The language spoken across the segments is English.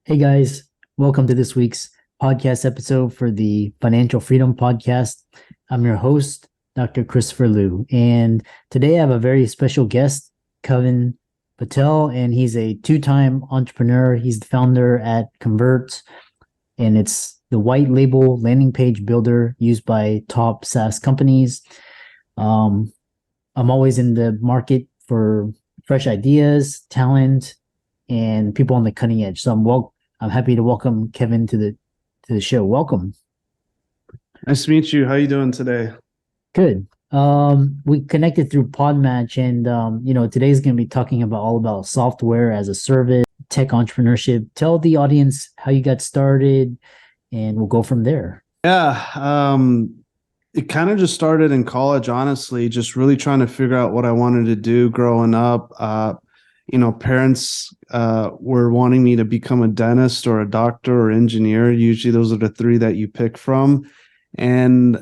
Hey guys, welcome to this week's podcast episode for the Financial Freedom Podcast. I'm your host, Dr. Christopher Liu, and today I have a very special guest, Kavin Patel, and he's a two-time entrepreneur. He's the founder at Convrrt, and it's the white label landing page builder used by top SaaS companies. Um, I'm always in the market for fresh ideas, talent, and people on the cutting edge. So I'm happy to welcome Kevin to the show. Welcome. Nice to meet you. How you doing today? Good. We connected through Podmatch, and today's going to be talking about all about software as a service, tech entrepreneurship. Tell the audience how you got started, and we'll go from there. Yeah, it kind of just started in college, honestly, just really trying to figure out what I wanted to do growing up. Parents were wanting me to become a dentist or a doctor or engineer. Usually those are the three that you pick from. And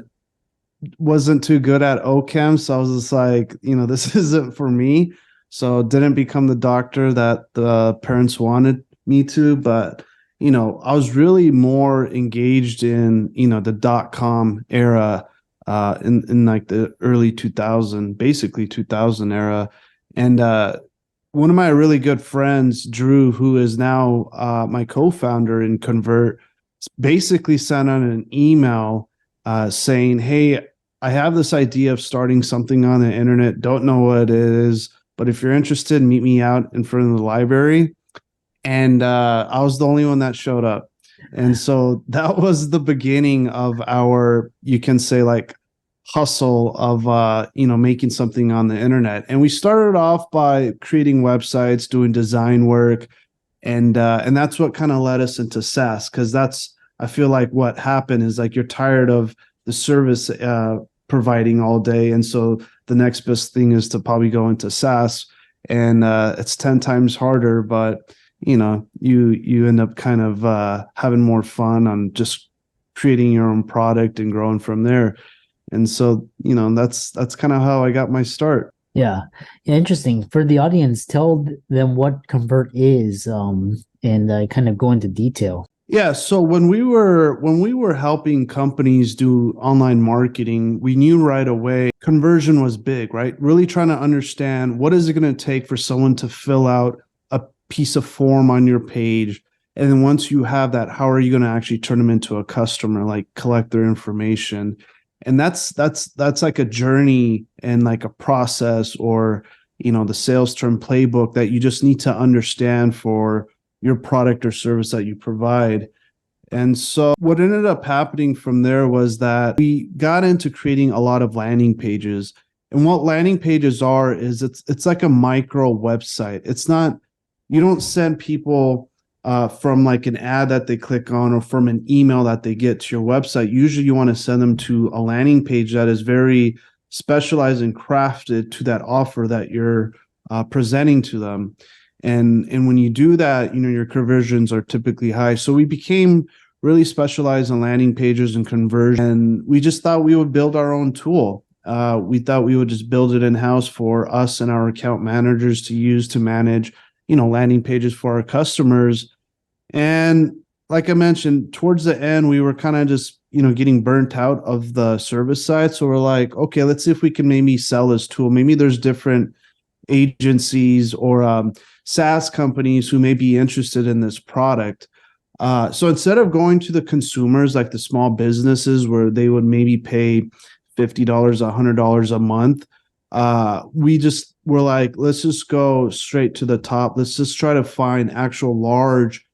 wasn't too good at OChem. So I was just like, this isn't for me. So didn't become the doctor that the parents wanted me to. But, I was really more engaged in, the dot-com era in like the early 2000, basically 2000 era. And one of my really good friends, Drew, who is now my co-founder in Convrrt, basically sent out an email saying, "Hey, I have this idea of starting something on the internet. Don't know what it is, but if you're interested, meet me out in front of the library." And I was the only one that showed up. And so that was the beginning of our, you can say, like, hustle of making something on the internet. And we started off by creating websites, doing design work, and that's what kind of led us into SaaS, because that's, I feel like what happened is, like, you're tired of the service providing all day, and so the next best thing is to probably go into SaaS, and it's 10 times harder, but you end up kind of having more fun on just creating your own product and growing from there. And so, that's kind of how I got my start. Yeah, interesting. For the audience, tell them what Convert is, and kind of go into detail. Yeah, so when we were helping companies do online marketing, we knew right away conversion was big, right? Really trying to understand, what is it going to take for someone to fill out a piece of form on your page? And then once you have that, how are you going to actually turn them into a customer, like collect their information? And that's like a journey and like a process, or the sales term playbook that you just need to understand for your product or service that you provide. And so what ended up happening from there was that we got into creating a lot of landing pages. And what landing pages are is, it's like a micro website. It's not, you don't send people from like an ad that they click on or from an email that they get to your website. Usually you want to send them to a landing page that is very specialized and crafted to that offer that you're presenting to them. And when you do that, your conversions are typically high. So we became really specialized in landing pages and conversion. And we just thought we would build our own tool. We thought we would just build it in-house for us and our account managers to use to manage, landing pages for our customers. And like I mentioned, towards the end, we were kind of just, getting burnt out of the service side. So we're like, okay, let's see if we can maybe sell this tool. Maybe there's different agencies or SaaS companies who may be interested in this product. So instead of going to the consumers, like the small businesses where they would maybe pay $50, $100 a month, we just were like, let's just go straight to the top. Let's just try to find actual large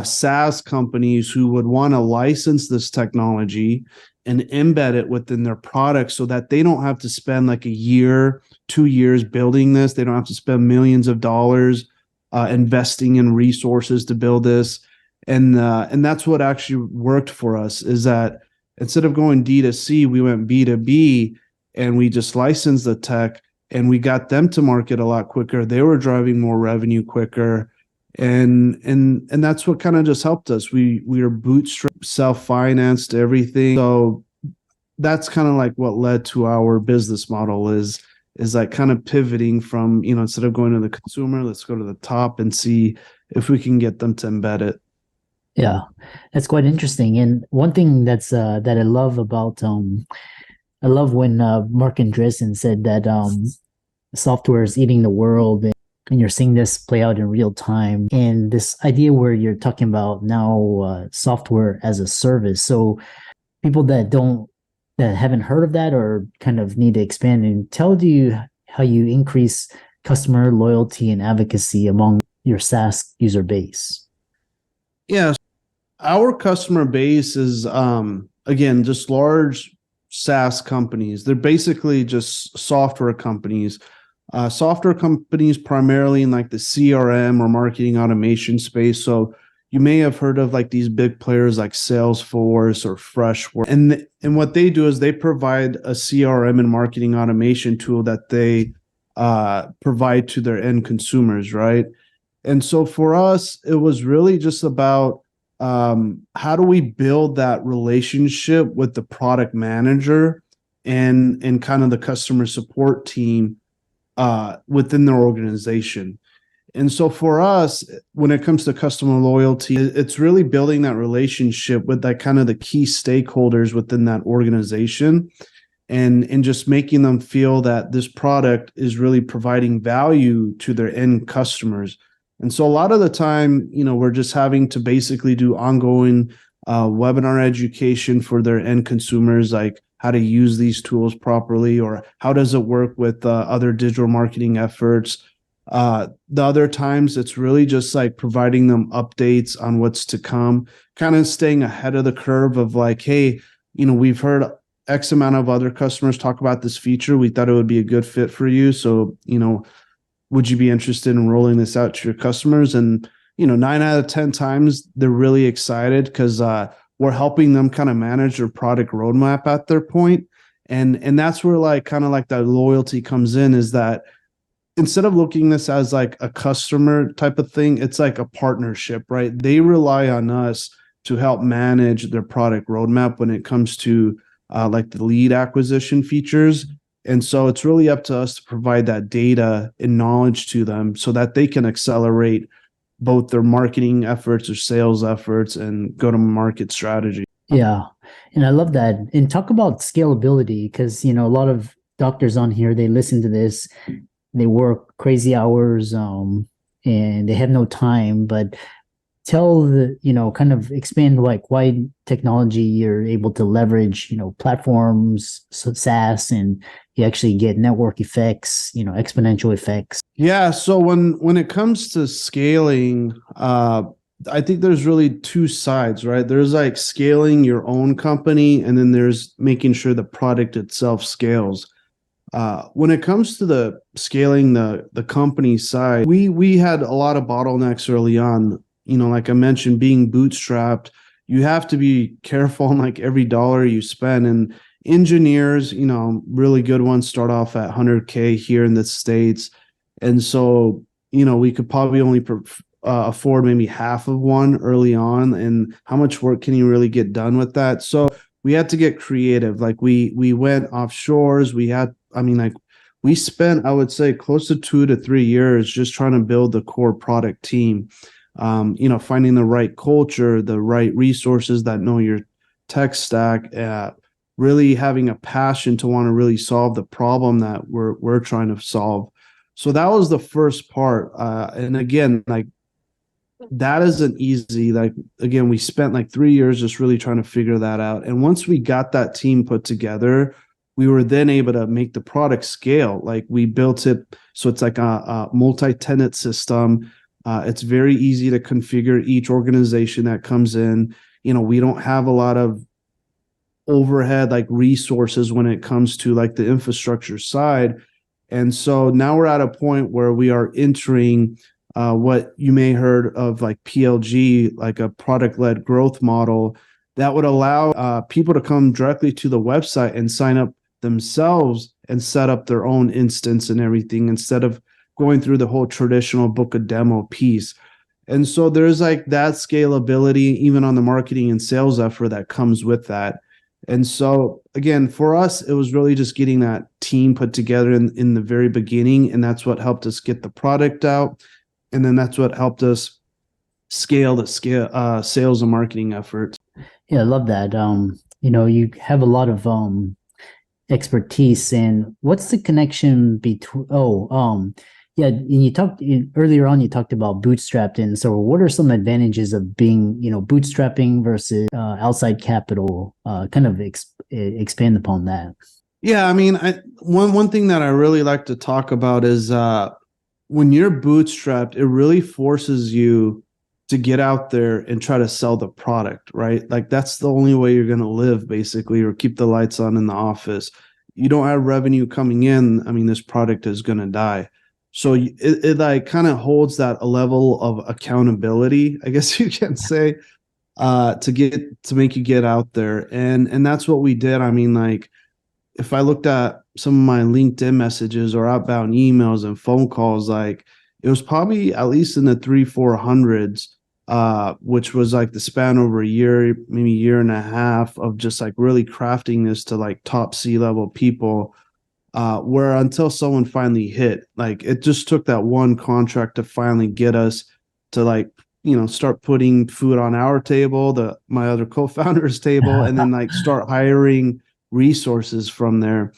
SaaS companies who would want to license this technology and embed it within their products, so that they don't have to spend like a year, 2 years building this. They don't have to spend millions of dollars investing in resources to build this. And that's what actually worked for us, is that instead of going D2C, we went B2B, and we just licensed the tech, and we got them to market a lot quicker. They were driving more revenue quicker. And that's what kind of just helped us. We were bootstrapped, self-financed, everything. So that's kind of like what led to our business model, is like kind of pivoting from, instead of going to the consumer, let's go to the top and see if we can get them to embed it. Yeah, that's quite interesting. And one thing that I love about I love when Mark Andreessen said that software is eating the world, and you're seeing this play out in real time. And this idea where you're talking about now software as a service. So people that haven't heard of that or kind of need to expand and tell you how you increase customer loyalty and advocacy among your SaaS user base. Yeah, our customer base is again just large SaaS companies. They're basically just software companies primarily in like the CRM or marketing automation space. So you may have heard of like these big players like Salesforce or Freshworks. And what they do is they provide a CRM and marketing automation tool that they provide to their end consumers, right? And so for us, it was really just about how do we build that relationship with the product manager and kind of the customer support team within their organization. And so for us, when it comes to customer loyalty, it's really building that relationship with that kind of the key stakeholders within that organization and just making them feel that this product is really providing value to their end customers. And so a lot of the time, we're just having to basically do ongoing webinar education for their end consumers, like how to use these tools properly, or how does it work with other digital marketing efforts. The other times, it's really just like providing them updates on what's to come, kind of staying ahead of the curve of like, hey, we've heard X amount of other customers talk about this feature. We thought it would be a good fit for you. So, would you be interested in rolling this out to your customers? And 9 out of 10 times they're really excited because we're helping them kind of manage their product roadmap at their point. And that's where like kind of like that loyalty comes in, is that instead of looking this as like a customer type of thing, it's like a partnership, right? They rely on us to help manage their product roadmap when it comes to like the lead acquisition features. And so it's really up to us to provide that data and knowledge to them so that they can accelerate both their marketing efforts or sales efforts and go to market strategy. Yeah. And I love that. And talk about scalability because, a lot of doctors on here, they listen to this, they work crazy hours, and they have no time, but tell kind of expand like why technology you're able to leverage, platforms, so SaaS, and you actually get network effects, exponential effects. Yeah. So when it comes to scaling, I think there's really two sides, right? There's like scaling your own company, and then there's making sure the product itself scales. When it comes to the scaling the company side, we had a lot of bottlenecks early on. Like I mentioned, being bootstrapped, you have to be careful on like every dollar you spend. And engineers, really good ones start off at 100K here in the States. And so, we could probably only afford maybe half of one early on. And how much work can you really get done with that? So we had to get creative. Like we went offshores. We spent, I would say, close to 2 to 3 years just trying to build the core product team. Finding the right culture, the right resources that know your tech stack, really having a passion to want to really solve the problem that we're trying to solve. So that was the first part. And again, like that isn't easy. Like, again, we spent like 3 years just really trying to figure that out. And once we got that team put together, we were then able to make the product scale. Like we built it so it's like a multi-tenant system. It's very easy to configure each organization that comes in. We don't have a lot of overhead like resources when it comes to like the infrastructure side. And so now we're at a point where we are entering what you may heard of like PLG, like a product-led growth model that would allow people to come directly to the website and sign up themselves and set up their own instance and everything instead of going through the whole traditional book a demo piece. And so there's like that scalability even on the marketing and sales effort that comes with that. And so again, for us, it was really just getting that team put together in the very beginning. And that's what helped us get the product out. And then that's what helped us scale the sales and marketing efforts. Yeah, I love that. You have a lot of expertise. And what's the connection between? Yeah, and earlier on. You talked about bootstrapped, and so what are some advantages of being, bootstrapping versus outside capital? Kind of expand upon that. Yeah, I mean, one thing that I really like to talk about is when you're bootstrapped, it really forces you to get out there and try to sell the product, right? Like that's the only way you're going to live, basically, or keep the lights on in the office. You don't have revenue coming in. I mean, this product is going to die. So it like kind of holds that a level of accountability, I guess you can say, to make you get out there. And that's what we did. I mean, like if I looked at some of my LinkedIn messages or outbound emails and phone calls, like it was probably at least in the 300-400s, which was like the span over a year, maybe a year and a half of just like really crafting this to like top C-level people, where until someone finally hit, like it just took that one contract to finally get us to like, start putting food on our table, my other co-founder's table, and then like start hiring resources from there.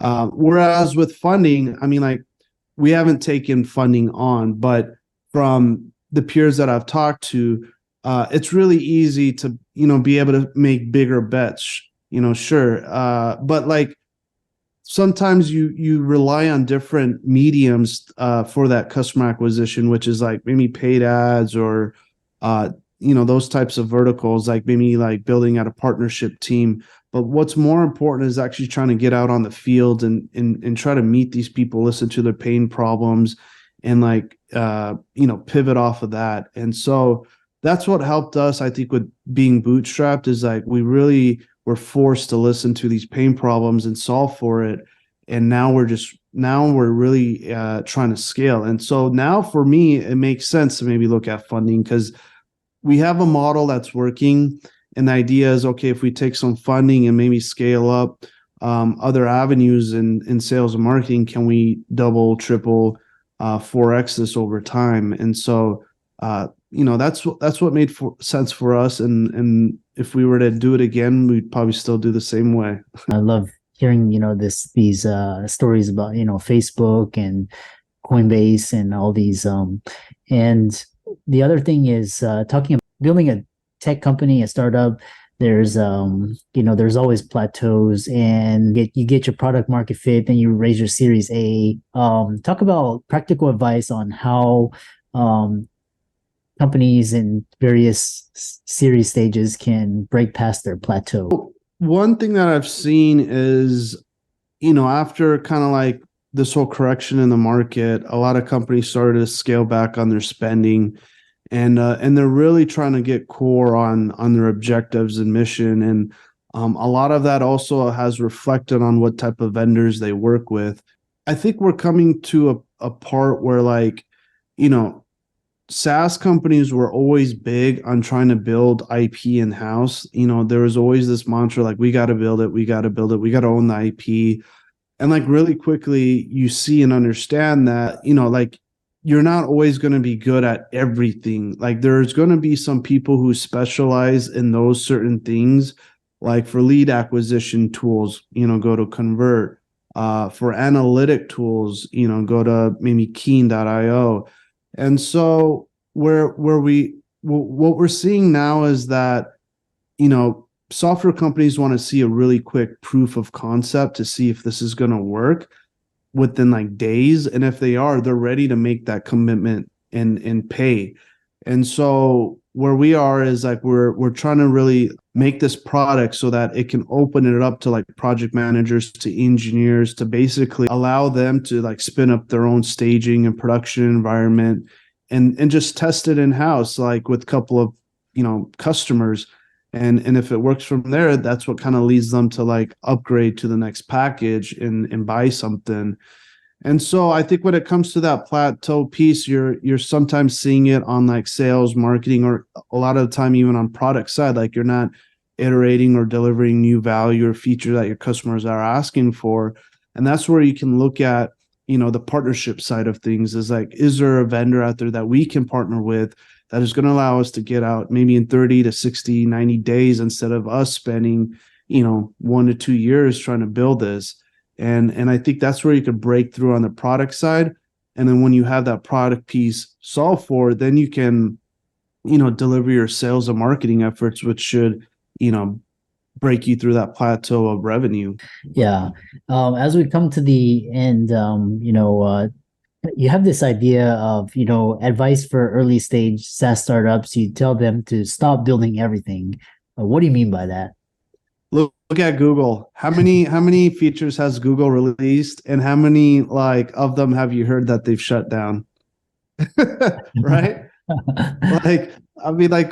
Whereas with funding, I mean, like we haven't taken funding on, but from the peers that I've talked to, it's really easy to, be able to make bigger bets, sure. But like sometimes you rely on different mediums for that customer acquisition, which is like maybe paid ads or, those types of verticals, like maybe like building out a partnership team. But what's more important is actually trying to get out on the field and try to meet these people, listen to their pain problems, and like pivot off of that. And so that's what helped us, I think, with being bootstrapped, is like we really were forced to listen to these pain problems and solve for it. And now we're really trying to scale. And so now for me, it makes sense to maybe look at funding because we have a model that's working. And the idea is, okay, if we take some funding and maybe scale up other avenues in sales and marketing, can we double, triple, 4x this over time? And so, that's what made sense for us. And if we were to do it again, we'd probably still do the same way. I love hearing, these stories about, Facebook and Coinbase and all these. And the other thing is talking about building a tech company, a startup. There's there's always plateaus, and you get your product market fit, then you raise your Series A. Talk about practical advice on how companies in various series stages can break past their plateau. One thing that I've seen is, after kind of like this whole correction in the market, a lot of companies started to scale back on their spending, and they're really trying to get core on their objectives and mission. And a lot of that also has reflected on what type of vendors they work with. I think we're coming to a part where, like, SaaS companies were always big on trying to build IP in-house. There was always this mantra, like, we got to build it, we got to build it, we got to own the IP. And like really quickly you see and understand that, like you're not always going to be good at everything. Like there's going to be some people who specialize in those certain things. Like for lead acquisition tools, go to Convrrt. For analytic tools, go to maybe Keen.io. And so what we're seeing now is that, software companies want to see a really quick proof of concept to see if this is going to work within like days. And if they are, they're ready to make that commitment and pay. And so where we are is like we're trying to really make this product so that it can open it up to like project managers, to engineers, to basically allow them to like spin up their own staging and production environment and just test it in-house, like with a couple of customers. And if it works from there, that's what kind of leads them to like upgrade to the next package and buy something. And so I think when it comes to that plateau piece, you're sometimes seeing it on like sales, marketing, or a lot of the time even on product side. Like you're not iterating or delivering new value or feature that your customers are asking for. And that's where you can look at, the partnership side of things, is like, is there a vendor out there that we can partner with that is going to allow us to get out maybe in 30 to 60, 90 days instead of us spending, 1 to 2 years trying to build this. And I think that's where you could break through on the product side. And then when you have that product piece solved for, then you can, deliver your sales and marketing efforts, which should, break you through that plateau of revenue. Yeah. As we come to the end, you have this idea of, advice for early stage SaaS startups. You tell them to stop building everything. What do you mean by that? Look at Google. How many features has Google released, and how many of them have you heard that they've shut down? Right?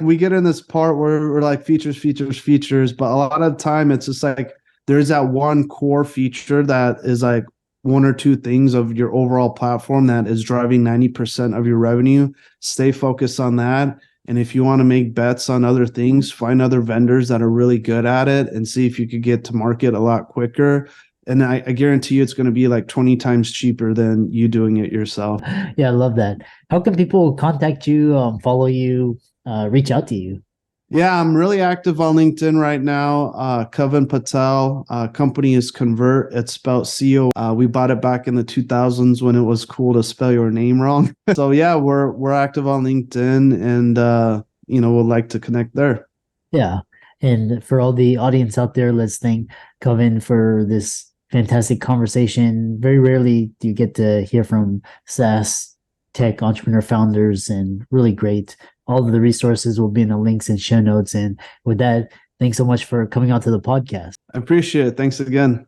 We get in this part where we're like features, but a lot of the time it's just like there's that one core feature that is like one or two things of your overall platform that is driving 90% of your revenue. Stay focused on that. And if you want to make bets on other things, find other vendors that are really good at it and see if you could get to market a lot quicker. And I guarantee you it's going to be like 20 times cheaper than you doing it yourself. Yeah, I love that. How can people contact you, follow you, reach out to you? Yeah, I'm really active on LinkedIn right now. Kavin Patel, company is Convrrt. It's spelled CO. We bought it back in the 2000s when it was cool to spell your name wrong. So yeah, we're active on LinkedIn, and would like to connect there. Yeah. And for all the audience out there listening, Kavin, for this fantastic conversation. Very rarely do you get to hear from SaaS tech entrepreneur founders, and really great. All of the resources will be in the links and show notes. And with that, thanks so much for coming out to the podcast. I appreciate it. Thanks again.